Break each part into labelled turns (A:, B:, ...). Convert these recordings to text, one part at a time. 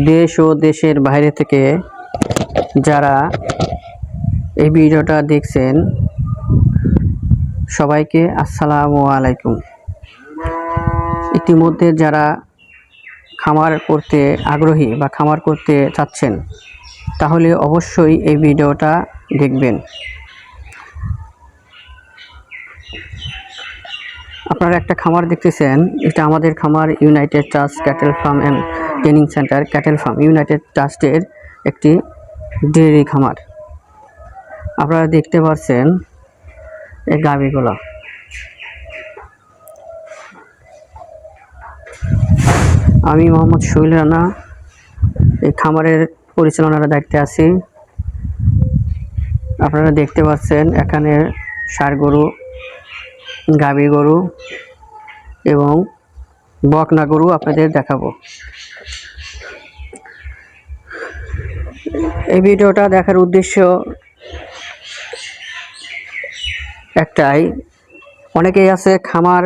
A: দেশ ও দেশের বাইরে থেকে যারা এই ভিডিওটা দেখছেন সবাইকে আসসালামু আলাইকুম। ইতিমধ্যে যারা খামার করতে আগ্রহী বা খামার করতে চাচ্ছেন তাহলে অবশ্যই এই ভিডিওটা দেখবেন। আপনারা একটা খামার দেখতেছেন, এটা আমাদের খামার United trust cattle farm and training centre cattle farm United ট্রাস্টের একটি ডেয়ারি খামার। আপনারা দেখতে পাচ্ছেন এই গাভীগুলো। আমি মোহাম্মদ সোহেল রানা, এই খামারের পরিচালনার দায়িত্বে আছি। আপনারা দেখতে পাচ্ছেন এখানে ষাঁড় গরু, গাভী গরু এবং বকনা গরু আপনাদের দেখাবো। এই ভিডিওটা দেখার উদ্দেশ্য একটাই, অনেকেই আছে খামার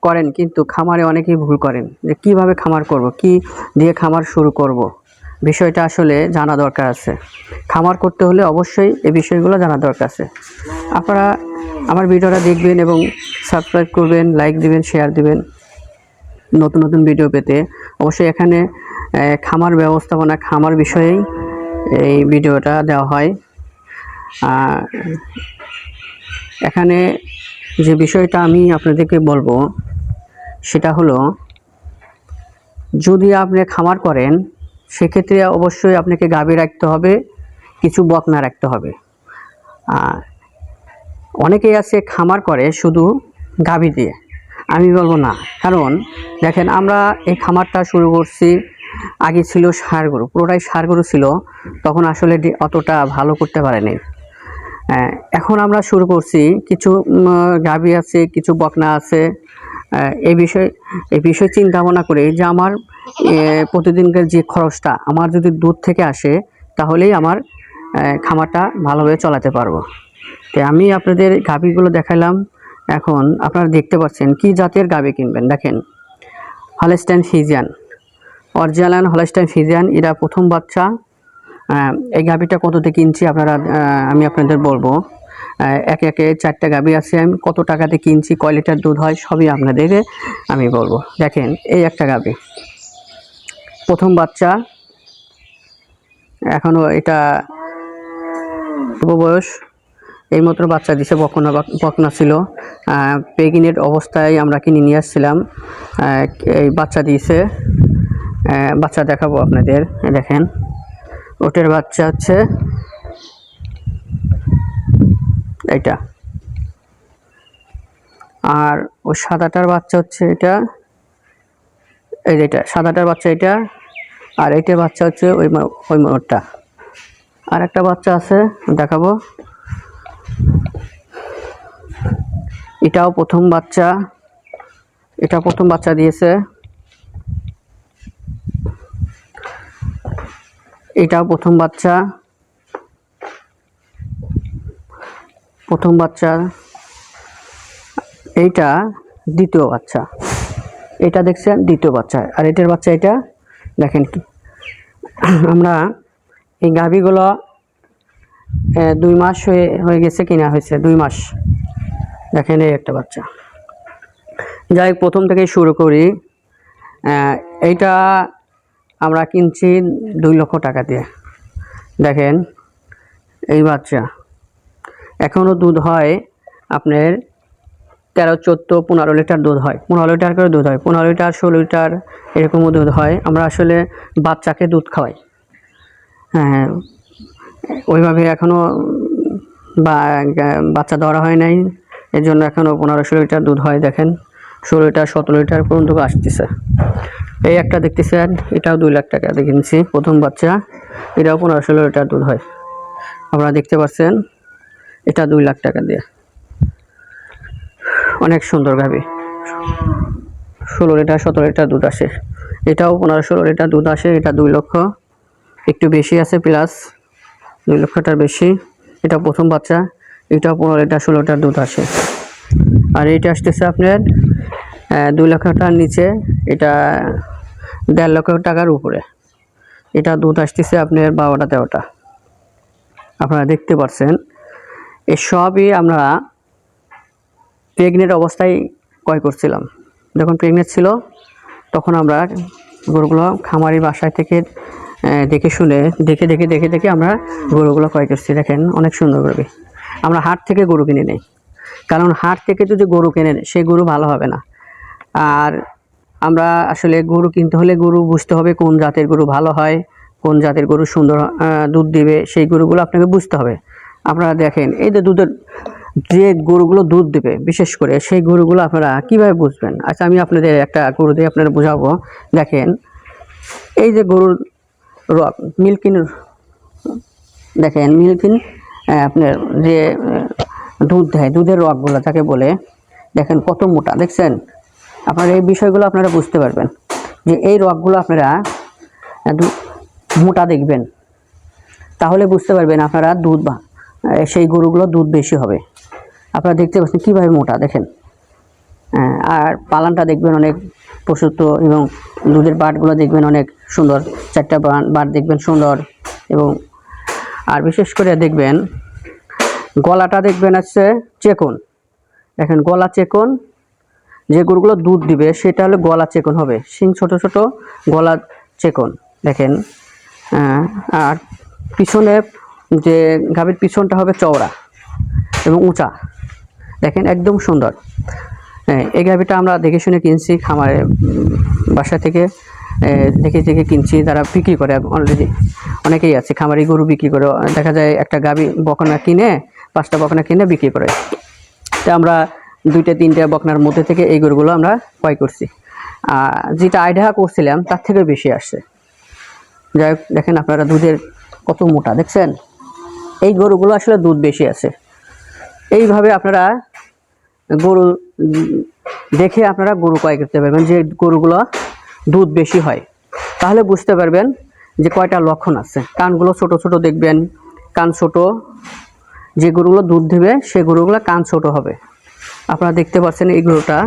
A: করেন কিন্তু খামারে অনেকেই ভুল করেন যে কিভাবে খামার করব, কি দিয়ে খামার শুরু করব। বিষয়টা আসলে জানা দরকার আছে। খামার করতে হলে অবশ্যই এই বিষয়গুলো জানা দরকার আছে। আপনারা আমার ভিডিওটা দেখবেন এবং সাবস্ক্রাইব করবেন, লাইক দিবেন, শেয়ার দিবেন। নতুন নতুন ভিডিও পেতে অবশ্যই এখানে খামার ব্যবস্থাপনা, খামার বিষয়েই এই ভিডিওটা দেওয়া হয়। এখানে যে বিষয়টা আমি আপনাদেরকে বলবো সেটা হলো, যদি আপনি খামার করেন সেক্ষেত্রে অবশ্যই আপনাকে গাভী রাখতে হবে, কিছু বকনা রাখতে হবে। অনেকেই আছে খামার করে শুধু গাভী দিয়ে, আমি বলবো না। কারণ দেখেন, আমরা এই খামারটা শুরু করছি, আগে ছিল ষাঁড় গরু, পুরোটাই ষাঁড় গরু ছিল, তখন আসলে অতটা ভালো করতে পারেনি। এখন আমরা শুরু করছি, কিছু গাভী আছে, কিছু বকনা আছে। এই বিষয়ে চিন্তা ভাবনা করে যে আমার প্রতিদিনকার যে খরচটা আমার যদি দুধ থেকে আসে তাহলেই আমার খামারটা ভালোভাবে চালাতে পারবো। তো আমি আপনাদের গাভীগুলো দেখালাম। এখন আপনারা দেখতে পাচ্ছেন কি জাতের গাভী কিনবেন। দেখেন, Holstein Friesian, original Holstein Friesian, এরা প্রথম বাচ্চা। এই গাভীটা কততে কিনছি আমি আপনাদের বলবো। একে একে 4টা গাভী আছে, আমি কত টাকাতে কিনছি, কয় লিটার দুধ হয় সবই আপনাদের আমি বলবো। দেখেন, এই একটা গাভী প্রথম বাচ্চা, এখনও এটা বয়স, এইমাত্র বাচ্চা দিছে। বকনা ছিল, প্রেগনেন্ট অবস্থায় আমরা কিনে নিয়ে আসছিলাম। এই বাচ্চা দিয়েছে, বাচ্চা দেখাবো আপনাদের। দেখেন, ওটের বাচ্চা হচ্ছে এটা, আর ওই সাদাটার বাচ্চা হচ্ছে এটা, এই যেটা সাদাটার বাচ্চা এটা, আর এইটার বাচ্চা হচ্ছে ওই মোটটা। আর একটা বাচ্চা আছে দেখাবো, এটাও প্রথম বাচ্চা, এটা প্রথম বাচ্চা দিয়েছে। এটাও প্রথম বাচ্চা, এইটা দ্বিতীয় বাচ্চা, এটা দেখছেন দ্বিতীয় বাচ্চা। আর এটার বাচ্চা এটা। দেখেন কি, আমরা এই গাভীগুলো 2 মাস হয়ে গেছে কিনা হয়েছে, 2 মাস। দেখেন, এই একটা বাচ্চা। যাই হোক, প্রথম থেকে শুরু করি। এইটা আমরা কিনছি 2 লক্ষ টাকা দিয়ে। দেখেন, এই বাচ্চা এখনও দুধ হয় আপনার 13, 14, 15 লিটার দুধ হয়, 15 লিটার করে দুধ হয়, 15 লিটার, 16 লিটার এরকমও দুধ হয়। আমরা আসলে বাচ্চাকে দুধ খাওয়াই, হ্যাঁ, ওইভাবে এখনও বাচ্চা ধরা হয় নাই, এর জন্য এখনও 15-16 লিটার দুধ হয়। দেখেন, 16 লিটার, 17 লিটার পর্যন্ত আসতেছে। এই একটা দেখতেছেন, এটাও 2 লাখ টাকা দিয়ে কিনছি, প্রথম বাচ্চা, এটাও 15-16 লিটার দুধ হয়। আপনারা দেখতে পাচ্ছেন, এটা 2 লাখ টাকা দিয়ে, অনেক সুন্দর গাভী, 16 লিটার, 17 লিটার দুধ আসে। এটাও 15-16 লিটার দুধ আসে, এটা 2 লক্ষ, একটু বেশি আছে, প্লাস 2 লক্ষটার বেশি। এটা প্রথম বাচ্চা, এটাও 15 লিটার, 16 লিটার দুধ আসে। আর এইটা আসতেছে আপনার 2 লক্ষ টাকার নিচে, এটা 1.5 লক্ষ টাকার উপরে। এটা দুধ আসতেছে আপনার 12-13টা। আপনারা দেখতে পাচ্ছেন এই সবই আমরা প্রেগনেন্ট অবস্থায় ক্রয় করছিলাম। যখন প্রেগনেন্ট ছিল তখন আমরা গরুগুলো খামারি বাসায় থেকে দেখে শুনে দেখে আমরা গরুগুলো ক্রয় করছি। দেখেন অনেক সুন্দর গরু। আমরা হাট থেকে গরু কিনে নেই, কারণ হাট থেকে যদি গরু কেনে সেই গরু ভালো হবে না। আর আমরা আসলে গরু কিনতে হলে গরু বুঝতে হবে কোন জাতের গরু ভালো হয়, কোন জাতের গরু সুন্দর দুধ দিবে, সেই গরুগুলো আপনাকে বুঝতে হবে। আপনারা দেখেন এই যে দুধের যে গরুগুলো দুধ দেবে বিশেষ করে সেই গরুগুলো আপনারা কিভাবে বুঝবেন? আচ্ছা আমি আপনাদের একটা গরু দিয়ে আপনারা বোঝাবো। দেখেন এই যে গরুর রক মিল্কিন, দেখেন মিল্কিন আপনার যে দুধ দেয়, দুধের রকগুলো যাকে বলে, দেখেন কত মোটা। দেখছেন? আপনারা এই বিষয়গুলো আপনারা বুঝতে পারবেন যে এই রকগুলো আপনারা মোটা দেখবেন, তাহলে বুঝতে পারবেন আপনারা দুধ সেই গরুগুলো দুধ বেশি হবে। আপনারা দেখতে পাচ্ছেন কীভাবে মোটা, দেখেন। আর পালানটা দেখবেন অনেক প্রশস্ত এবং দুধের বাটগুলো দেখবেন অনেক সুন্দর, 4টা বাট দেখবেন সুন্দর। এবং আর বিশেষ করে দেখবেন গলাটা দেখবেন আছে চেকন। দেখেন গলা চেকন, যে গরুগুলো দুধ দিবে সেটা হলো গলা চেকন হবে, শিং ছোট ছোট, গলা চেকন। দেখেন আর পিছনে যে গাভীর পিছনটা হবে চওড়া এবং উঁচা। দেখেন একদম সুন্দর। এই গাভীটা আমরা দেখে শুনে কিনছি, খামারে বাসা থেকে দেখে কিনছি। তারা বিক্রি করে অলরেডি, অনেকেই আছে খামারি গরু বিক্রি করে। দেখা যায় একটা গাভী বকনা কিনে 5টা বকনা কিনে বিক্রি করে। তো আমরা 2-3টা বকনার মধ্যে থেকে এই গরুগুলো আমরা ক্রয় করছি। যেটা আইডিয়া করছিলাম তার থেকে বেশি আসছে। যাই হোক, দেখেন আপনারা দুধের কত মোটা, দেখছেন? এই গরুগুলো আসলে দুধ বেশি আছে। এইভাবে আপনারা গরু দেখে আপনারা গরু ক্রয় করতে পারবেন, যে গরুগুলো দুধ বেশি হয়। তাহলে বুঝতে পারবেন যে কয়টা লক্ষণ আছে। কানগুলো ছোট ছোট দেখবেন, কান ছোট। যে গরুগুলো দুধ দেবে সে গরুগুলো কান ছোট হবে। আপনারা দেখতে পাচ্ছেন এই গরুটা,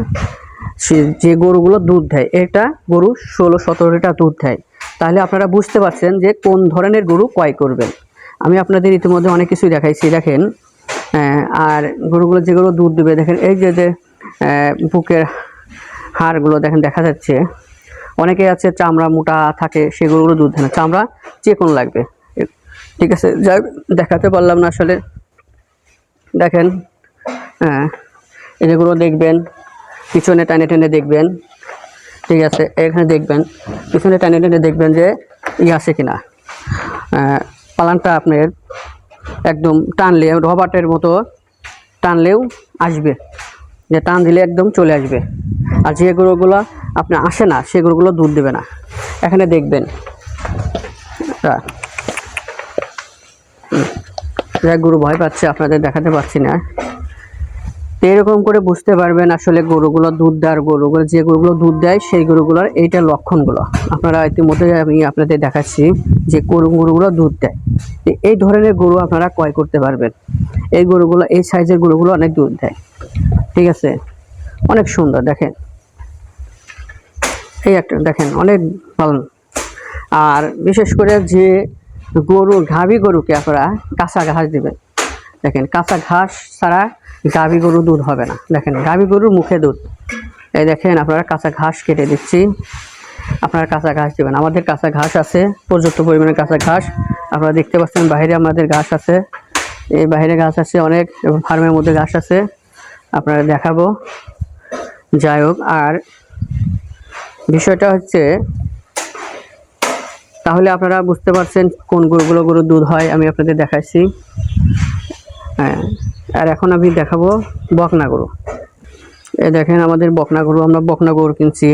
A: যে গরুগুলো দুধ দেয়, এটা গরু 16-17 লিটার দুধ দেয়। তাহলে আপনারা বুঝতে পারছেন যে কোন ধরনের গরু ক্রয় করবেন। আমি আপনাদের ইতিমধ্যে অনেক কিছুই দেখাইছি। দেখেন আর গরুগুলো যেগুলো দুধ দেবে, দেখেন এই যে বুকের হাড়গুলো দেখেন দেখা যাচ্ছে। অনেকে আছে চামড়া মোটা থাকে, সেগুলো দুধ দেয় না, চামড়া চিকন লাগবে। ঠিক আছে, যাই দেখাতে পারলাম না আসলে। দেখেন এগুলো দেখবেন, পিছনে টানে টেনে দেখবেন। ঠিক আছে, এখানে দেখবেন পিছনে টানে টেনে দেখবেন যে আছে কিনা। পালানটা আপনার একদম টানলে রবার্টের মতো টানলেও আসবে, যে টান দিলে একদম চলে আসবে। আর যে গরুগুলো আপনি আসে না সে গরুগুলো দুধ দেবে না। এখানে দেখবেন যে গরু ভয় পাচ্ছে, আপনাদের দেখাতে পারছি না। এরকম করে বুঝতে পারবেন আসলে গরুগুলো দুধ দেওয়ার, গরুগুলো যে গরুগুলো দুধ দেয় সেই গরুগুলোর এইটা লক্ষণগুলো আপনারা ইতিমধ্যে আমি আপনাদের দেখাচ্ছি যে গরুগুলো দুধ দেয়। এই ধরনের গরু আপনারা ক্রয় করতে পারবেন। এই গরুগুলো, এই সাইজের গরুগুলো অনেক দুধ দেয়। ঠিক আছে, অনেক সুন্দর। দেখেন এই একটা, দেখেন অনেক ভালো। আর বিশেষ করে যে গরু গাভী গরুকে আপনারা কাঁচা ঘাস দেবেন। দেখেন কাঁচা ঘাস ছাড়া গাভী গরু দুধ হবে না। দেখেন গাভী গরুর মুখে দুধ। এই দেখেন আপনারা কাঁচা ঘাস কেটে দিচ্ছি, আপনারা কাঁচা ঘাস দেবেন। আমাদের কাঁচা ঘাস আছে, পর্যাপ্ত পরিমাণে কাঁচা ঘাস আপনারা দেখতে পাচ্ছেন। বাইরে আমাদের ঘাস আছে, এই বাইরে ঘাস আছে অনেক, এবং ফার্মের মধ্যে ঘাস আছে, আপনারা দেখাবো। যাই হোক, আর বিষয়টা হচ্ছে তাহলে আপনারা বুঝতে পারছেন কোন গরুগুলো গরুর দুধ হয়, আমি আপনাদের দেখাচ্ছি। আর এখন আমি দেখাবো বকনা গরু। এই দেখেন আমাদের বকনা গরু, আমরা বকনা গরু কিনছি।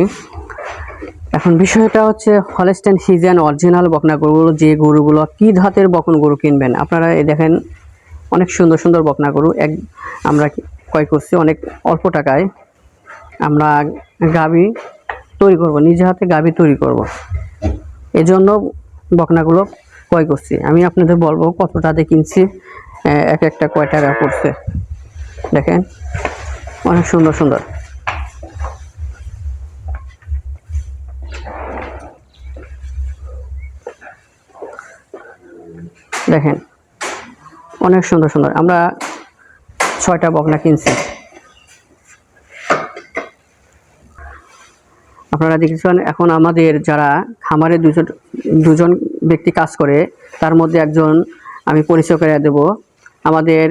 A: এখন বিষয়টা হচ্ছে হলস্টাইন ফ্রিজিয়ান অরিজিনাল বকনা গরুগুলো, যে গরুগুলো কি জাতের বকন গরু কিনবেন আপনারা। এই দেখেন অনেক সুন্দর সুন্দর বকনা গরু আমরা ক্রয় করছি অনেক অল্প টাকায়। আমরা গাভী তৈরি করব, নিজে হাতে গাভী তৈরি করব, এজন্য বকনাগুলো ক্রয় করছি। আমি আপনাদের বলবো কত টাকা কিনছি, এক একটা কয় টাকা পড়ছে। দেখেন অনেক সুন্দর সুন্দর। দেখেন অনেক সুন্দর সুন্দর। আমরা 6টা বকনা কিনছি। আপনারা দেখেছেন। এখন আমাদের যারা খামারে দুজন ব্যক্তি কাজ করে, তার মধ্যে একজন আমি পরিচয় করে দেব। আমাদের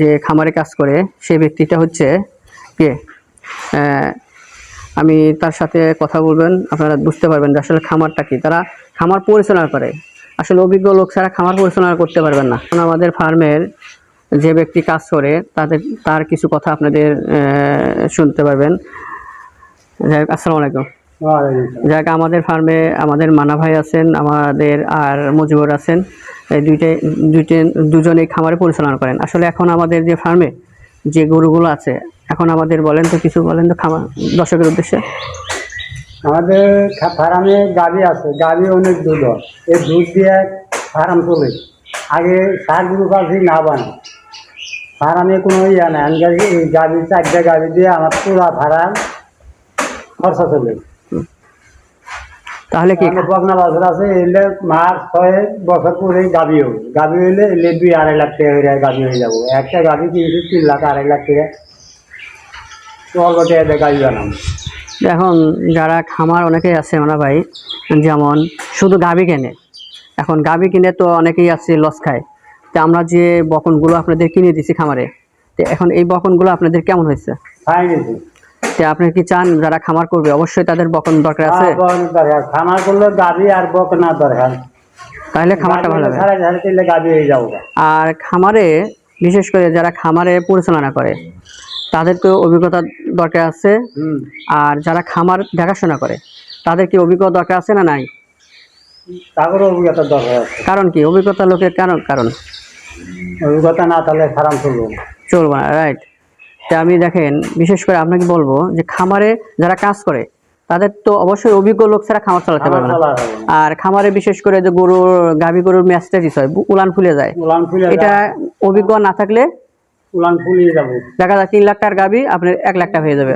A: যে খামারে কাজ করে সেই ব্যক্তিটা হচ্ছে কে, আমি তার সাথে কথা বলবেন, আপনারা বুঝতে পারবেন যে আসলে খামারটা কি। তারা খামার পরিচালনা করে, আসলে অভিজ্ঞ লোক ছাড়া খামার পরিচালনা করতে পারবেন না। আমাদের ফার্মের যে ব্যক্তি কাজ করে তার কিছু কথা আপনাদের শুনতে পারবেন। যাই হোক, আসসালামু আলাইকুম। যাক, আমাদের ফার্মে আমাদের মানা ভাই আছেন, আমাদের আর মজিবর আছেন। এই দুজনেই খামারে পরিচালনা করেন। আসলে এখন আমাদের যে ফার্মে যে গরুগুলো আছে, এখন আমাদের বলেন তো, কিছু বলেন তো খামার দর্শকের উদ্দেশ্যে।
B: আমাদের ফার্মে গাভী আছে, গাভী অনেক দুধ হয়। এই দুধ দিয়ে ফার্ম চলে। আগে সার গরু পালছি না বানে ফার্মে কোনো ইয়া নাই। আমি এই গাভী 4টা গাভী দিয়ে আমার পুরা ফার্ম খরচা চলে।
A: তাহলে কি
B: বকনা বাছর আছে, এলে মাস 6 বছর পরে গাভী হবে। গাভী হইলে এলে 2-2.5 লাখ টাকা হয়ে গাভী হয়ে যাবো। একটা গাভী কিনছি 3 লাখ 2.5 লাখ টাকা। অল্প টাকা গাভী বানাবো।
A: এখন যারা খামার অনেকেই আছে মানা ভাই, যেমন শুধু গাভী কেনে। এখন গাভী কিনে তো অনেকেই আছে লস খায়। তো আমরা যে বকনগুলো আপনাদের কিনে দিছি খামারে, তো এখন এই বকনগুলো আপনাদের কেমন হয়েছে? তো আপনি কি চান যারা খামার করবে অবশ্যই তাদের বকন দরকার আছে?
B: খামার করলে গাভী আর বকনা দরকার,
A: তাহলে খামারটা ভালো হবে।
B: গাভী হয়ে যাবো।
A: আর খামারে বিশেষ করে যারা খামারে পরিচালনা করে তাদের তো অভিজ্ঞতা দরকার আছে। আর যারা খামার দেখাশোনা করে তাদের কি অভিজ্ঞতা দরকার আছে না নাই?
B: তাদেরও অভিজ্ঞতা দরকার আছে।
A: কারণ কি অভিজ্ঞতা লোকের কারণ
B: অভিজ্ঞতা না থাকলে খারাপ
A: চলবে না, রাইট? তা আমি দেখেন, বিশেষ করে আপনাকে বলবো যে খামারে যারা কাজ করে তাদের তো অবশ্যই অভিজ্ঞ লোক ছাড়া খামার চালাতে পারবে না। আর খামারে বিশেষ করে যে গাভী গরুর ম্যাস্টাইটিস হয়, উলান ফুলে যায়, এটা অভিজ্ঞ না থাকলে
B: উলান ফুলিয়ে যাবে।
A: দেখা যায় 3 লাখ টাকার গাভী আপনার 1 লাখ টাকা হয়ে যাবে।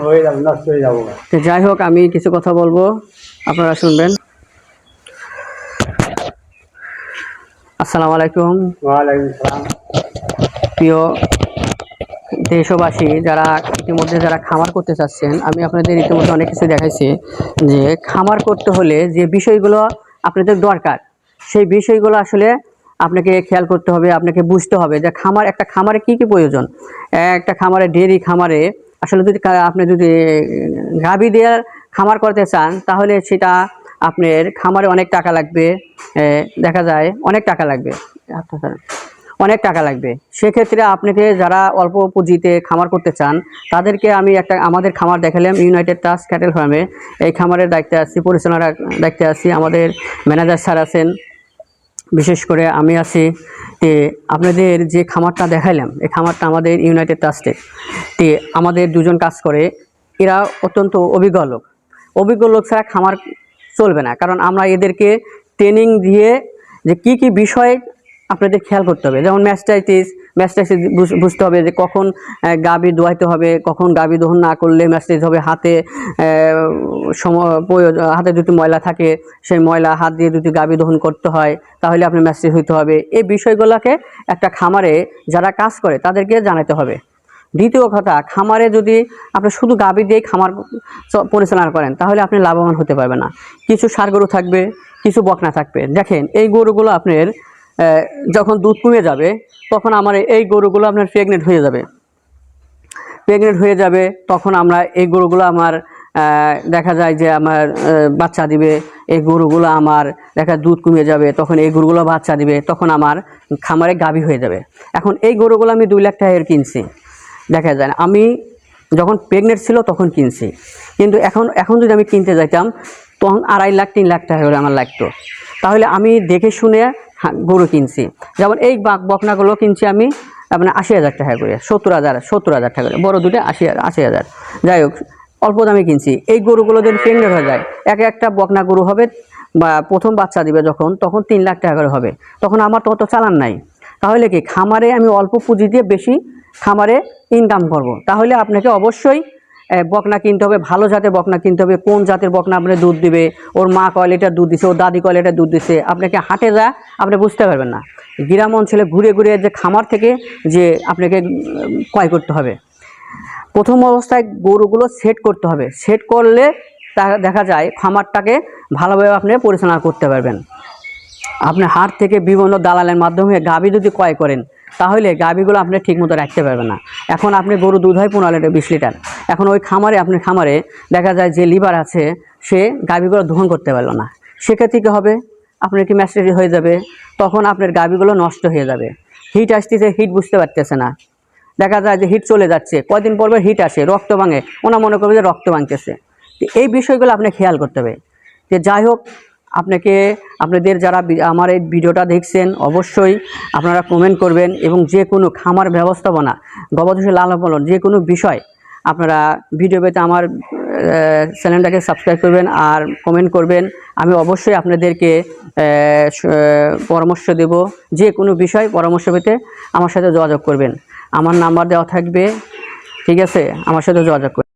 B: নষ্ট হয়ে যাবো।
A: তো যাই হোক, আমি কিছু কথা বলবো, আপনারা শুনবেন। আসসালামু আলাইকুম।
B: ওয়ালাইকুম আসসালাম।
A: প্রিয় দেশবাসী, যারা ইতিমধ্যে যারা খামার করতে চাচ্ছেন, আমি আপনাদের ইতিমধ্যে অনেক কিছু দেখাইছি যে খামার করতে হলে যে বিষয়গুলো আপনাদের দরকার, সেই বিষয়গুলো আসলে আপনাকে খেয়াল করতে হবে, আপনাকে বুঝতে হবে যে একটা খামারে কি কি প্রয়োজন। একটা খামারে, ডেয়ারি খামারে আসলে আপনি যদি গাভী দিয়ে খামার করতে চান, তাহলে সেটা আপনার খামারে অনেক টাকা লাগবে। দেখা যায় অনেক টাকা লাগবে, অনেক টাকা লাগবে। সেক্ষেত্রে আপনাকে যারা অল্প পুঁজিতে খামার করতে চান তাদেরকে আমি আমাদের খামার দেখালাম, ইউনাইটেড ট্রাস্ট ক্যাটেল ফার্মে। এই খামারের দায়িত্বে আছি, পরিচালনার দায়িত্বে আছি, আমাদের ম্যানেজার স্যার আছেন, বিশেষ করে আমি আছি। তে আপনাদের যে খামারটা দেখাইলাম, এই খামারটা আমাদের ইউনাইটেড ট্রাস্টে। তে আমাদের দুজন কাজ করে, এরা অত্যন্ত অভিজ্ঞ লোক। অভিজ্ঞ লোক ছাড়া খামার চলবে না, কারণ আমরা এদেরকে ট্রেনিং দিয়ে যে কি কি বিষয় আপনাদের খেয়াল করতে হবে। যেমন ম্যাস্টাইটিস বুঝতে হবে যে কখন গাভী দোয়াইতে হবে, কখন গাভী দহন না করলে ম্যাস্টাইটিস হবে। হাতে যদি ময়লা থাকে, সেই ময়লা হাত দিয়ে যদি গাভী দহন করতে হয় তাহলে আপনি ম্যাস্টাইটিস হইতে হবে। এই বিষয়গুলোকে একটা খামারে যারা কাজ করে তাদেরকে জানাতে হবে। দ্বিতীয় কথা, খামারে যদি আপনি শুধু গাভী দিয়ে খামার পরিচালনা করেন তাহলে আপনি লাভবান হতে পারবেন না। কিছু ষাঁড় গরু থাকবে, কিছু বকনা থাকবে। দেখেন, এই গরুগুলো আপনার যখন দুধ কমে যাবে তখন আমার এই গরুগুলো আপনার প্রেগনেন্ট হয়ে যাবে। তখন আমরা এই গরুগুলো আমার দেখা যায় যে আমার বাচ্চা দিবে। এই গরুগুলো আমার দুধ কমে যাবে, তখন এই গরুগুলো বাচ্চা দিবে, তখন আমার খামারে গাভী হয়ে যাবে। এখন এই গরুগুলো আমি 2 লাখ টাকার কিনছি। দেখা যায় আমি যখন প্রেগনেন্ট ছিল তখন কিনছি, কিন্তু এখন যদি আমি কিনতে যাইতাম তখন 2.5 লাখ 3 লাখ টাকা করে আমার লাগতো। তাহলে আমি দেখে শুনে গরু কিনছি। যেমন এই বকনাগুলো কিনছি আমি আপনার 80,000 টাকা করে, 70,000 টাকা করে, বড় দুটো 80,000। যাই হোক, অল্প দামে কিনছি। এই গরুগুলো যদি প্রেগনেন্ট হয়ে যায়, একটা বকনা গরু হবে বা প্রথম বাচ্চা দিবে তখন 3 লাখ টাকা করে হবে। তখন আমার তো অত চালান নাই। তাহলে কি খামারে আমি অল্প পুঁজি দিয়ে বেশি খামারে ইনকাম করব। তাহলে আপনাকে অবশ্যই বকনা কিনতে হবে, ভালো জাতের বকনা কিনতে হবে। কোন জাতের বকনা আপনার দুধ দিবে, ওর মা কয় লিটার দুধ দিছে, ওর দাদি কয় লিটার দুধ দিছে, আপনাকে হাটে যা আপনি বুঝতে পারবেন না। গ্রাম অঞ্চলে ঘুরে ঘুরে যে খামার থেকে যে আপনাকে ক্রয় করতে হবে। প্রথম অবস্থায় গরুগুলো সেট করতে হবে, সেট করলে তা দেখা যায় খামারটাকে ভালোভাবে আপনি পরিচালনা করতে পারবেন। আপনি হাট থেকে বিভিন্ন দালালের মাধ্যমে গাভী যদি ক্রয় করেন তাহলে গাভীগুলো আপনি ঠিকমতো রাখতে পারবেন না। এখন আপনি গরু দুধ হয় 15 লিটার 20 লিটার, এখন ওই খামারে আপনার খামারে দেখা যায় যে লিভার আছে সে গাভীগুলো দহন করতে পারলো না, সেক্ষেত্রে কী হবে, আপনার কি ম্যাস্টারি হয়ে যাবে, তখন আপনার গাভীগুলো নষ্ট হয়ে যাবে। হিট আসতেছে, হিট বুঝতে পারতেছে না, দেখা যায় যে হিট চলে যাচ্ছে, কয়দিন পর হিট আসে, রক্ত ভাঙে, ওনা মনে করবে যে রক্ত ভাঙতেছে। তো এই বিষয়গুলো আপনি খেয়াল করতে হবে। যে যাই হোক, আপনাদের যারা আমার এই ভিডিওটা দেখছেন অবশ্যই আপনারা কমেন্ট করবেন, এবং যে কোনো খামার ব্যবস্থাপনা, গবাদি লালন পালন যে কোনো বিষয় আপনারা ভিডিও পেতে আমার চ্যানেলটাকে সাবস্ক্রাইব করবেন আর কমেন্ট করবেন। আমি অবশ্যই আপনাদেরকে পরামর্শ দেব। যে কোনো বিষয় পরামর্শ পেতে আমার সাথে যোগাযোগ করবেন, আমার নাম্বার দেওয়া থাকবে, ঠিক আছে, আমার সাথে যোগাযোগ করবেন।